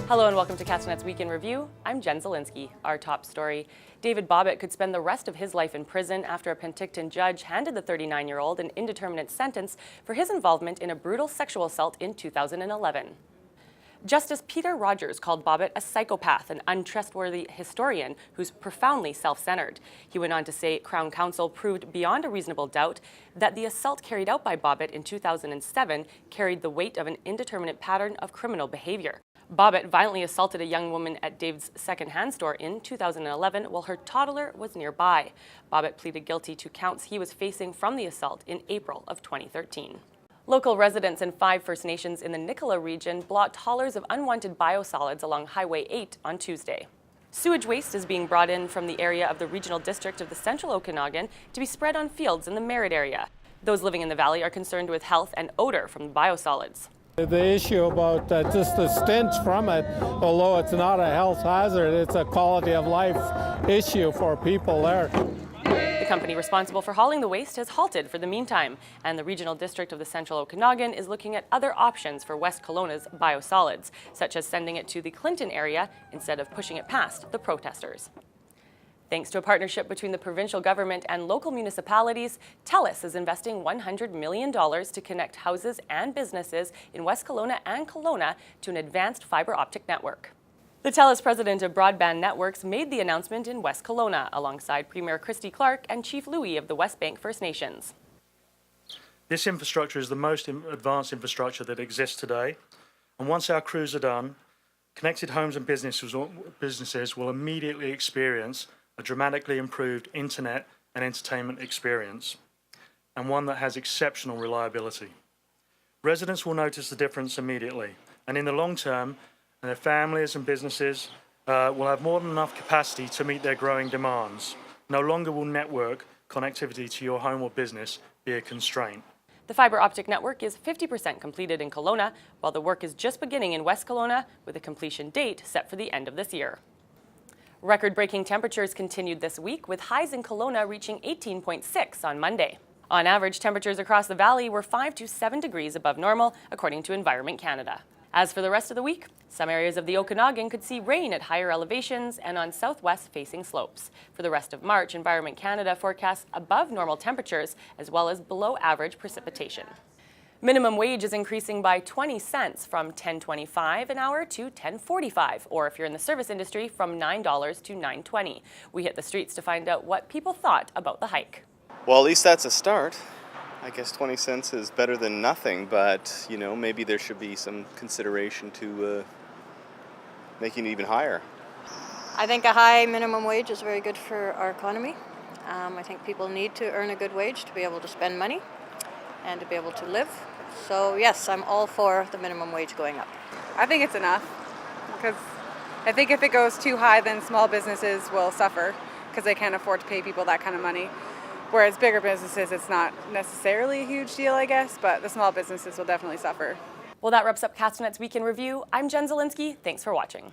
Hello and welcome to Castanet's Week in Review. I'm Jen Zielinski. Our top story: David Bobbitt could spend the rest of his life in prison after a Penticton judge handed the 39-year-old an indeterminate sentence for his involvement in a brutal sexual assault in 2011. Justice Peter Rogers called Bobbitt a psychopath, an untrustworthy historian who's profoundly self-centered. He went on to say Crown Counsel proved beyond a reasonable doubt that the assault carried out by Bobbitt in 2007 carried the weight of an indeterminate pattern of criminal behavior. Bobbitt violently assaulted a young woman at Dave's second-hand store in 2011 while her toddler was nearby. Bobbitt pleaded guilty to counts he was facing from the assault in April of 2013. Local residents and 5 First Nations in the Nicola region blocked haulers of unwanted biosolids along Highway 8 on Tuesday. Sewage waste is being brought in from the area of the regional district of the Central Okanagan to be spread on fields in the Merritt area. Those living in the valley are concerned with health and odor from the biosolids. The issue about just the stench from it, although it's not a health hazard, it's a quality of life issue for people there. The company responsible for hauling the waste has halted for the meantime, and the regional district of the Central Okanagan is looking at other options for West Kelowna's biosolids, such as sending it to the Clinton area instead of pushing it past the protesters. Thanks to a partnership between the provincial government and local municipalities, TELUS is investing $100 million to connect houses and businesses in West Kelowna and Kelowna to an advanced fiber optic network. The TELUS president of Broadband Networks made the announcement in West Kelowna alongside Premier Christy Clark and Chief Louis of the West Bank First Nations. This infrastructure is the most advanced infrastructure that exists today, and once our crews are done, connected homes and businesses will immediately experience a dramatically improved internet and entertainment experience, and one that has exceptional reliability. Residents will notice the difference immediately, and in the long term, their families and businesses will have more than enough capacity to meet their growing demands. No longer will network connectivity to your home or business be a constraint. The fiber optic network is 50% completed in Kelowna, while the work is just beginning in West Kelowna, with a completion date set for the end of this year. Record-breaking temperatures continued this week, with highs in Kelowna reaching 18.6 on Monday. On average, temperatures across the valley were 5 to 7 degrees above normal, according to Environment Canada. As for the rest of the week, some areas of the Okanagan could see rain at higher elevations and on southwest-facing slopes. For the rest of March, Environment Canada forecasts above normal temperatures as well as below-average precipitation. Minimum wage is increasing by 20 cents from $10.25 an hour to $10.45, or if you're in the service industry, from $9 to $9.20. We hit the streets to find out what people thought about the hike. Well, at least that's a start. I guess 20 cents is better than nothing, but, maybe there should be some consideration to making it even higher. I think a high minimum wage is very good for our economy. I think people need to earn a good wage to be able to spend money and to be able to live. So, yes, I'm all for the minimum wage going up. I think it's enough, because I think if it goes too high, then small businesses will suffer because they can't afford to pay people that kind of money. Whereas bigger businesses, it's not necessarily a huge deal, I guess, but the small businesses will definitely suffer. Well, that wraps up Castanet's Week in Review. I'm Jen Zielinski. Thanks for watching.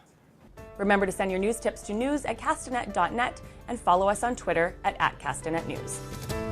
Remember to send your news tips to news@castanet.net and follow us on Twitter @CastanetNews.